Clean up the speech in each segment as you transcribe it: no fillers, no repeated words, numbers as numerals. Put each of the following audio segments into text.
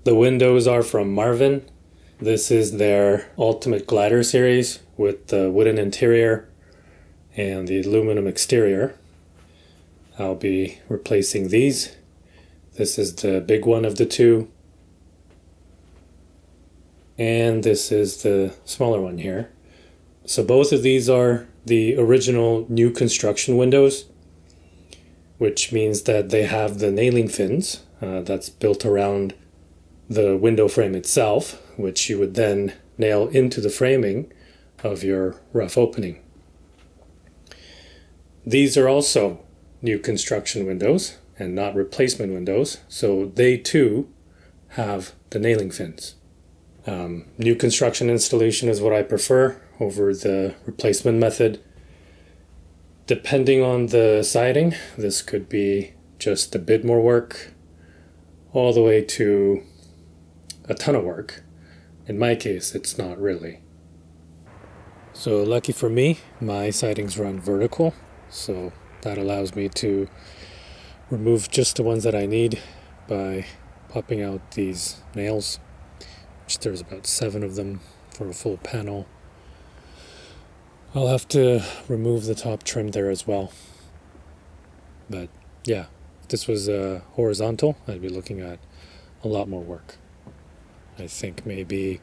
The windows are from Marvin. This is their Ultimate Glider series with the wooden interior and the aluminum exterior. I'll be replacing these. This is the big one of the two. And this is the smaller one here. So both of these are the original new construction windows, which means that they have the nailing fins that's built around the window frame itself, which you would then nail into the framing of your rough opening. These are also new construction windows and not replacement windows, so they too have the nailing fins. New construction installation is what I prefer over the replacement method. Depending on the siding, this could be just a bit more work, all the way to a ton of work. In my case, it's not really. So lucky for me, my sidings run vertical, so that allows me to remove just the ones that I need by popping out these nails, which there's about 7 of them for a full panel. I'll have to remove the top trim there as well. But yeah, if this was horizontal, I'd be looking at a lot more work. I think maybe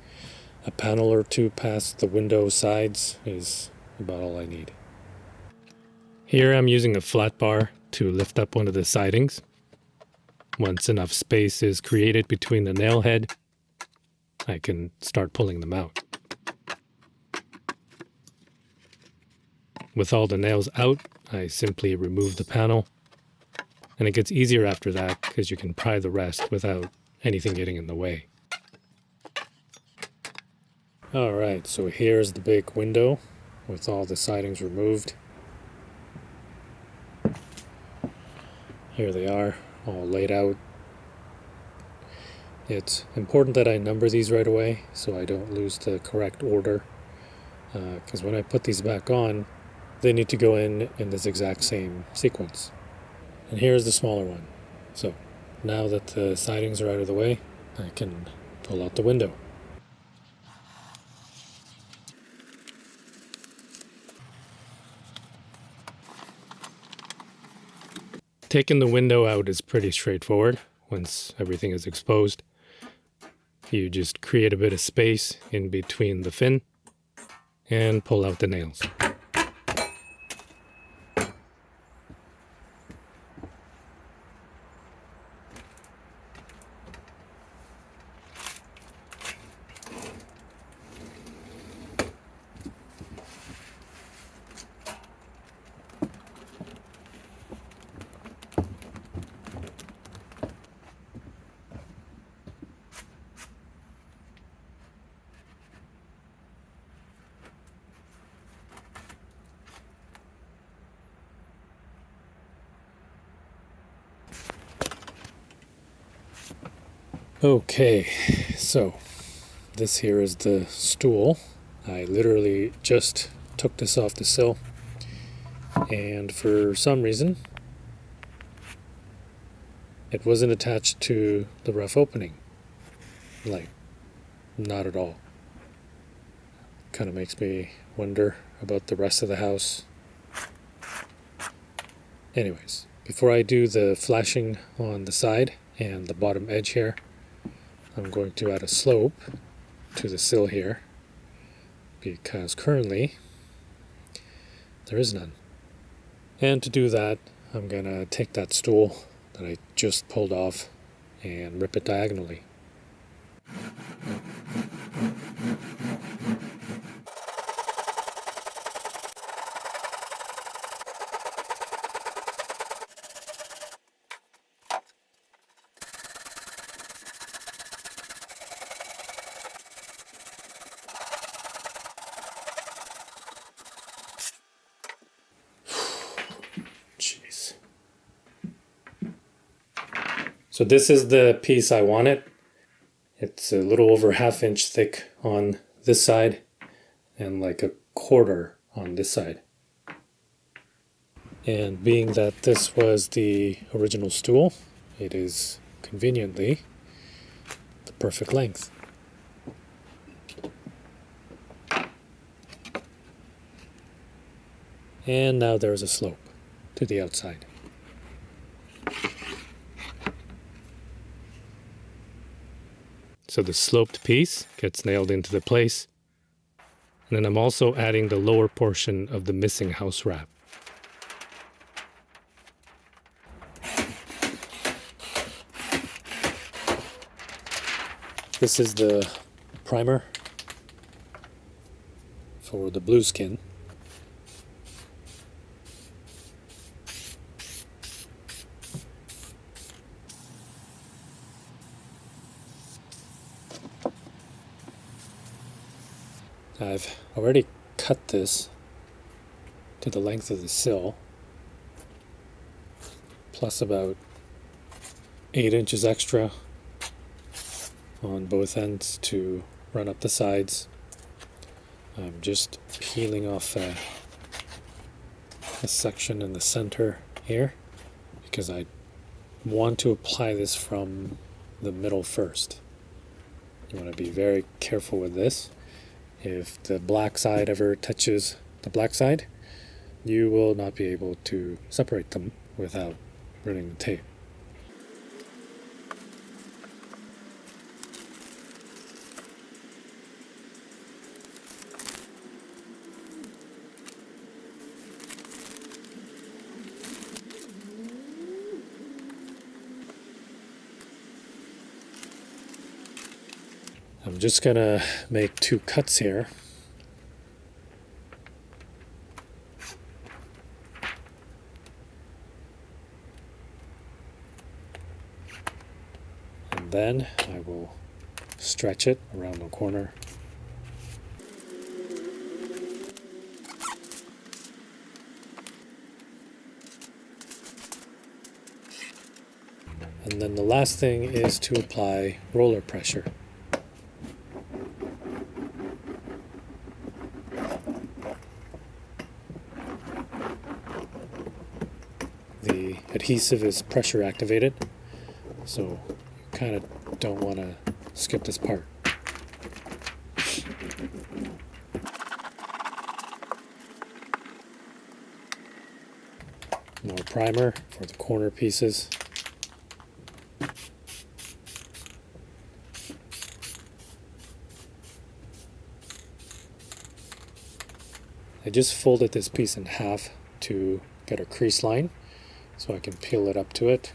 a panel or two past the window sides is about all I need. Here I'm using a flat bar to lift up one of the sidings. Once enough space is created between the nail head, I can start pulling them out. With all the nails out, I simply remove the panel, and it gets easier after that because you can pry the rest without anything getting in the way. Alright, so here's the big window with all the sidings removed. Here they are, all laid out. It's important that I number these right away so I don't lose the correct order, because when I put these back on, they need to go in this exact same sequence. And here's the smaller one. So now that the sidings are out of the way, I can pull out the window. Taking the window out is pretty straightforward once everything is exposed. You just create a bit of space in between the fin and pull out the nails. Okay, so this here is the stool. I literally just took this off the sill, and for some reason it wasn't attached to the rough opening. Like, not at all. Kind of makes me wonder about the rest of the house. Anyways, before I do the flashing on the side and the bottom edge here, I'm going to add a slope to the sill here, because currently there is none. And to do that, I'm going to take that stool that I just pulled off and rip it diagonally. Jeez. So this is the piece I wanted. It's a little over 1/2 inch thick on this side and like 1/4 on this side. And being that this was the original stool, it is conveniently the perfect length. And now there's a slope to the outside. So the sloped piece gets nailed into the place. And then I'm also adding the lower portion of the missing house wrap. This is the primer for the blue skin. I've already cut this to the length of the sill, plus about 8 inches extra on both ends to run up the sides. I'm just peeling off a section in the center here because I want to apply this from the middle first. You want to be very careful with this. If the black side ever touches the black side, you will not be able to separate them without ruining the tape. I'm just gonna make 2 cuts here. And then I will stretch it around the corner. And then the last thing is to apply roller pressure. The adhesive is pressure activated, so you kind of don't want to skip this part. More primer for the corner pieces. I just folded this piece in half to get a crease line, so I can peel it up to it.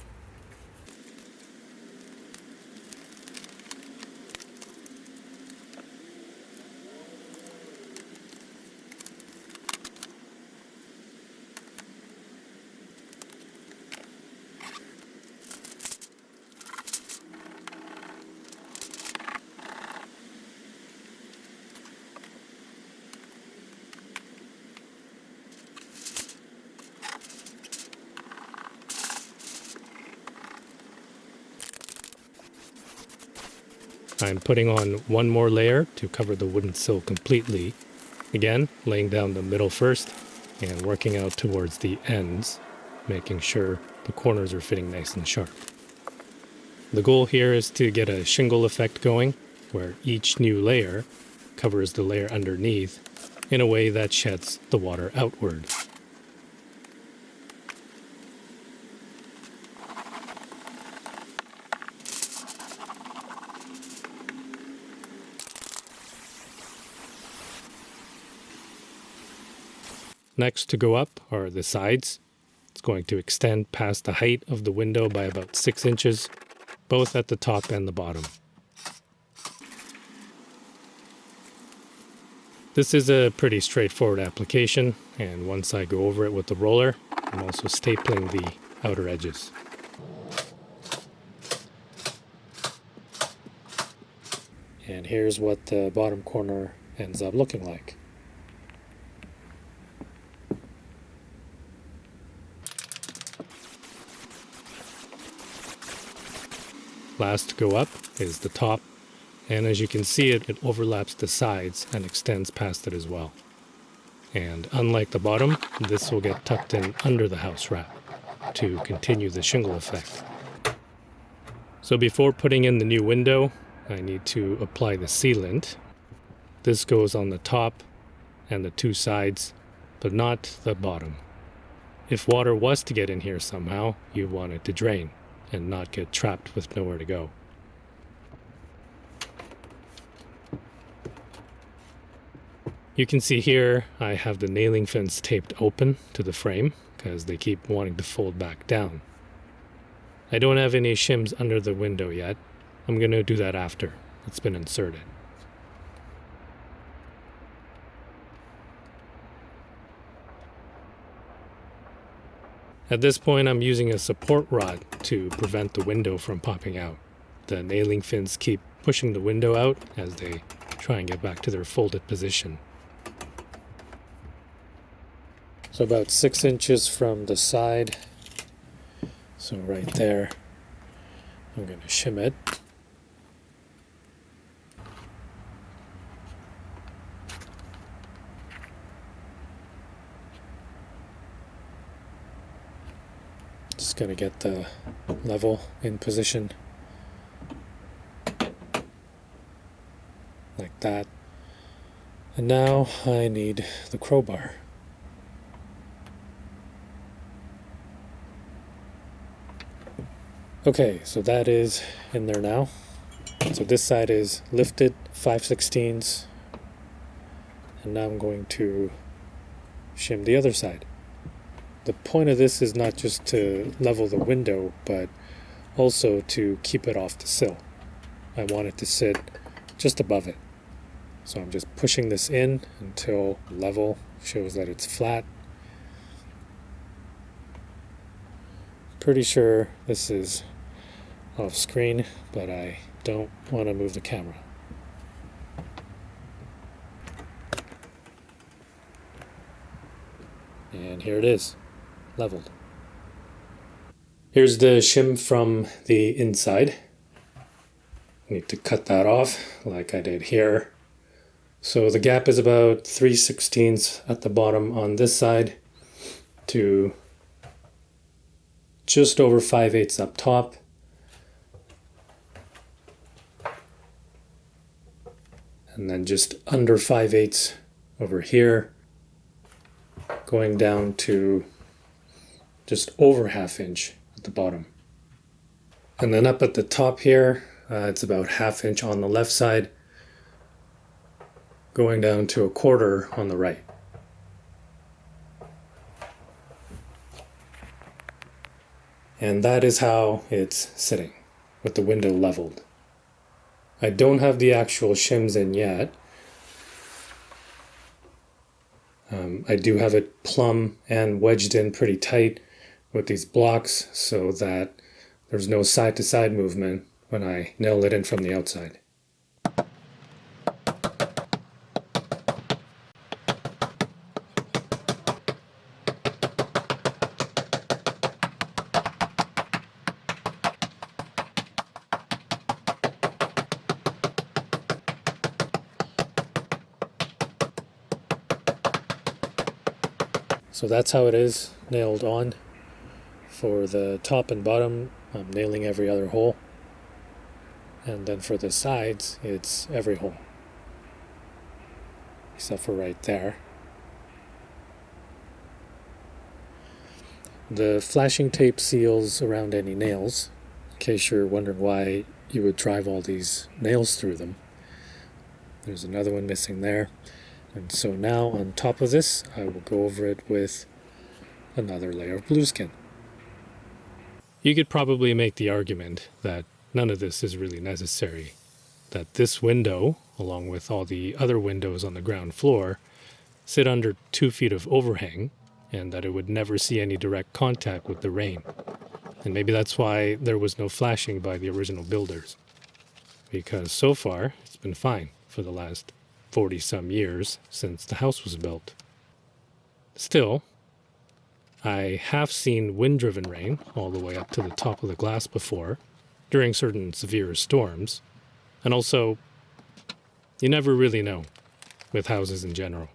I'm putting on one more layer to cover the wooden sill completely. Again, laying down the middle first and working out towards the ends, making sure the corners are fitting nice and sharp. The goal here is to get a shingle effect going, where each new layer covers the layer underneath in a way that sheds the water outward. Next to go up are the sides. It's going to extend past the height of the window by about 6 inches, both at the top and the bottom. This is a pretty straightforward application, and once I go over it with the roller, I'm also stapling the outer edges. And here's what the bottom corner ends up looking like. Last to go up is the top, and as you can see it overlaps the sides and extends past it as well. And unlike the bottom, this will get tucked in under the house wrap to continue the shingle effect. So before putting in the new window, I need to apply the sealant. This goes on the top and the two sides, but not the bottom. If water was to get in here somehow, you want it to drain and not get trapped with nowhere to go. You can see here I have the nailing fins taped open to the frame because they keep wanting to fold back down. I don't have any shims under the window yet. I'm going to do that after it's been inserted. At this point, I'm using a support rod to prevent the window from popping out. The nailing fins keep pushing the window out as they try and get back to their folded position. So about 6 inches from the side, so right there, I'm going to shim it. Just going to get the level in position like that. And now I need the crowbar. Okay, so that is in there now. So this side is lifted 5/16, and now I'm going to shim the other side. The point of this is not just to level the window, but also to keep it off the sill. I want it to sit just above it. So I'm just pushing this in until level shows that it's flat. Pretty sure this is off screen, but I don't want to move the camera. And here it is, leveled. Here's the shim from the inside. I need to cut that off like I did here. So the gap is about 3/16 at the bottom on this side to just over 5/8 up top. And then just under 5/8 over here, going down to just over 1/2 inch at the bottom. And then up at the top here, it's about 1/2 inch on the left side, going down to 1/4 on the right. And that is how it's sitting, with the window leveled. I don't have the actual shims in yet. I do have it plumb and wedged in pretty tight with these blocks so that there's no side-to-side movement when I nail it in from the outside. So that's how it is nailed on. For the top and bottom, I'm nailing every other hole. And then for the sides, it's every hole. Except for right there. The flashing tape seals around any nails, in case you're wondering why you would drive all these nails through them. There's another one missing there. And so now on top of this, I will go over it with another layer of blueskin. You could probably make the argument that none of this is really necessary, that this window, along with all the other windows on the ground floor, sit under 2 feet of overhang, and that it would never see any direct contact with the rain. And maybe that's why there was no flashing by the original builders, because so far it's been fine for the last 40-some years since the house was built. Still, I have seen wind-driven rain all the way up to the top of the glass before, during certain severe storms, and also, you never really know with houses in general.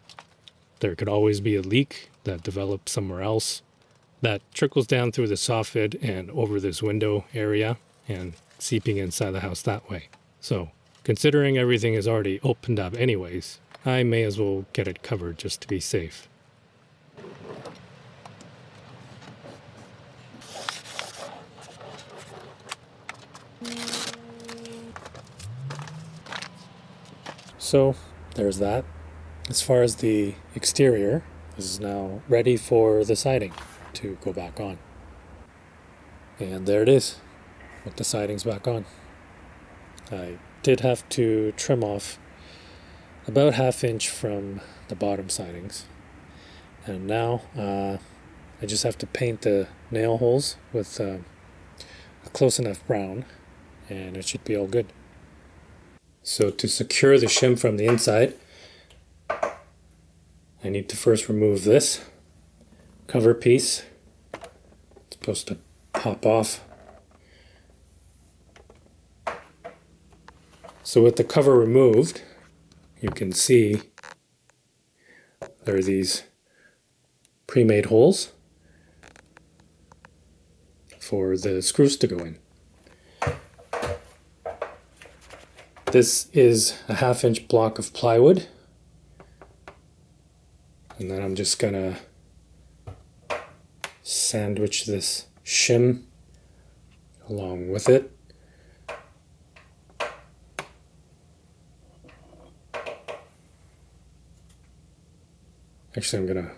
There could always be a leak that develops somewhere else that trickles down through the soffit and over this window area and seeping inside the house that way. So Considering everything is already opened up anyways, I may as well get it covered just to be safe. So there's that. As far as the exterior, this is now ready for the siding to go back on. And there it is, with the sidings back on. I did have to trim off about 1/2 inch from the bottom sidings. And now I just have to paint the nail holes with a close enough brown, and it should be all good. So to secure the shim from the inside, I need to first remove this cover piece. It's supposed to pop off. So with the cover removed, you can see there are these pre-made holes for the screws to go in. This is a 1/2 inch block of plywood, and then I'm just gonna sandwich this shim along with it. Actually, I'm gonna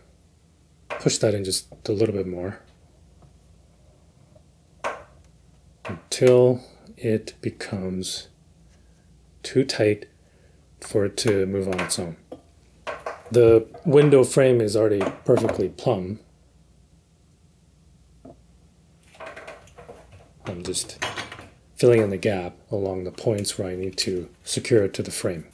push that in just a little bit more until it becomes too tight for it to move on its own. The window frame is already perfectly plumb. I'm just filling in the gap along the points where I need to secure it to the frame.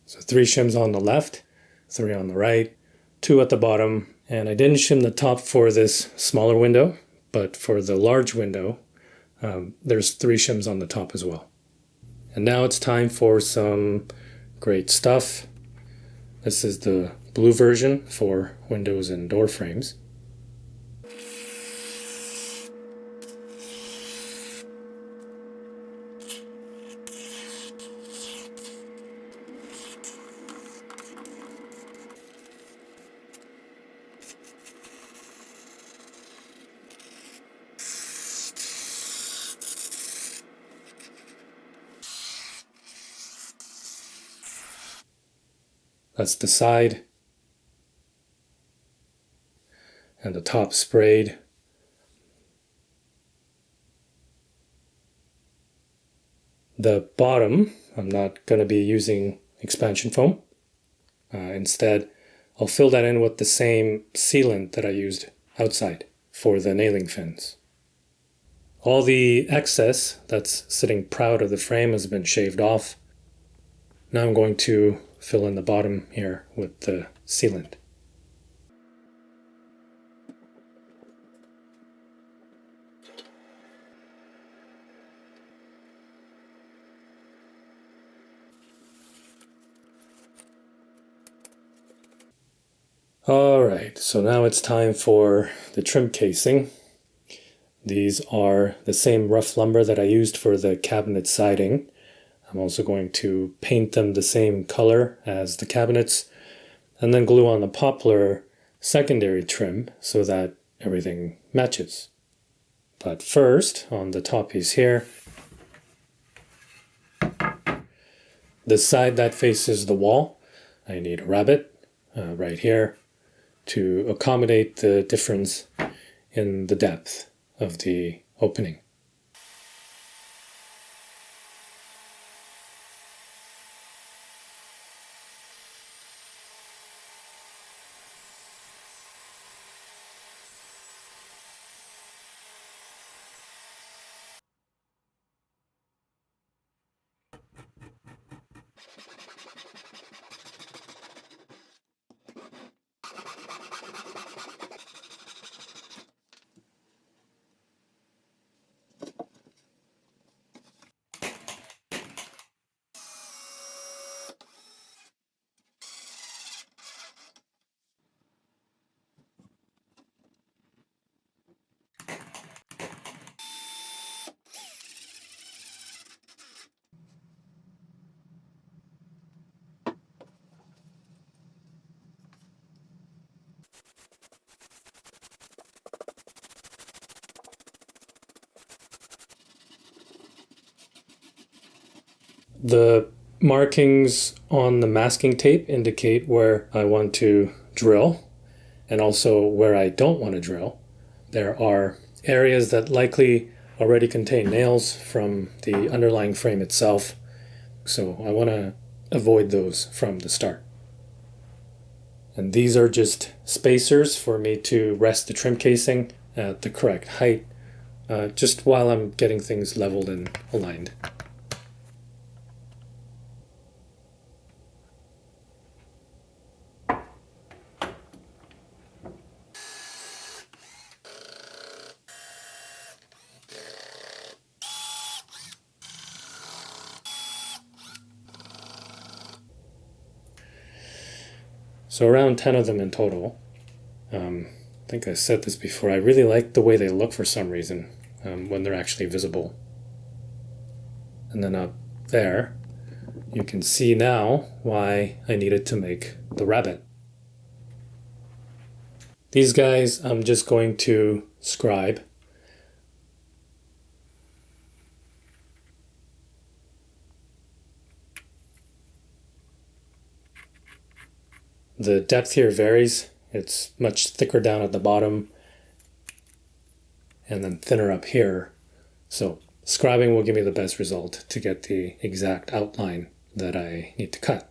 So 3 shims on the left, 3 on the right, 2 at the bottom, and I didn't shim the top for this smaller window, but for the large window, there's 3 shims on the top as well. And now it's time for some great stuff. This is the blue version for windows and door frames. That's the side and the top sprayed. The bottom, I'm not going to be using expansion foam. Instead, I'll fill that in with the same sealant that I used outside for the nailing fins. All the excess that's sitting proud of the frame has been shaved off. Now I'm going to fill in the bottom here with the sealant. Alright, so now it's time for the trim casing. These are the same rough lumber that I used for the cabinet siding. I'm also going to paint them the same color as the cabinets and then glue on the poplar secondary trim so that everything matches. But first, on the top piece here, the side that faces the wall, I need a rabbet right here to accommodate the difference in the depth of the opening. The markings on the masking tape indicate where I want to drill and also where I don't want to drill. There are areas that likely already contain nails from the underlying frame itself, so I want to avoid those from the start. And these are just spacers for me to rest the trim casing at the correct height, just while I'm getting things leveled and aligned. So around 10 of them in total. I think I said this before, I really like the way they look for some reason when they're actually visible. And then up there, you can see now why I needed to make the rabbit. These guys I'm just going to scribe. The depth here varies. It's much thicker down at the bottom and then thinner up here. So scribing will give me the best result to get the exact outline that I need to cut.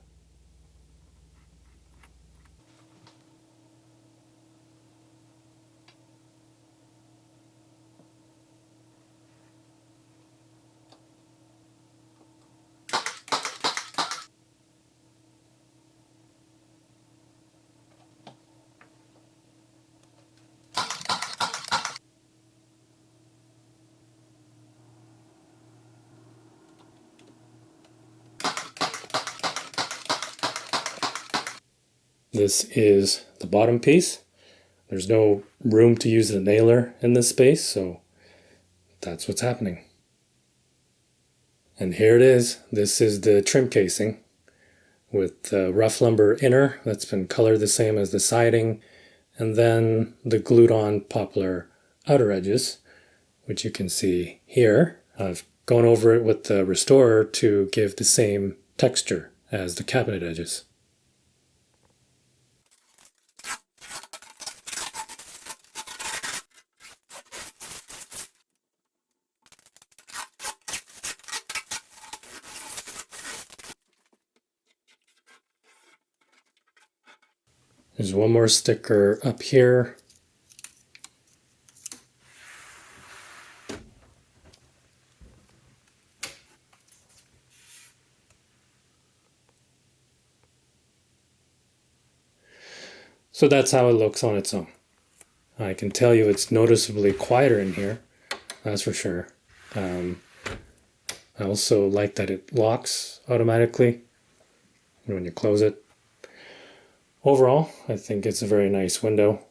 This is the bottom piece. There's no room to use the nailer in this space, so that's what's happening. And here it is. This is the trim casing with the rough lumber inner that's been colored the same as the siding, and then the glued on poplar outer edges, which you can see here. I've gone over it with the restorer to give the same texture as the cabinet edges. There's one more sticker up here. So that's how it looks on its own. I can tell you it's noticeably quieter in here, that's for sure. I also like that it locks automatically when you close it. Overall, I think it's a very nice window.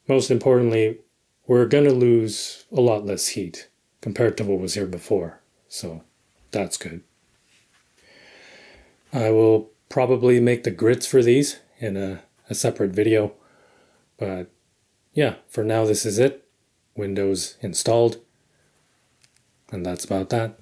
Most importantly, we're going to lose a lot less heat compared to what was here before, so that's good. I will probably make the grits for these in a separate video, but yeah, for now this is it. Windows installed, and that's about that.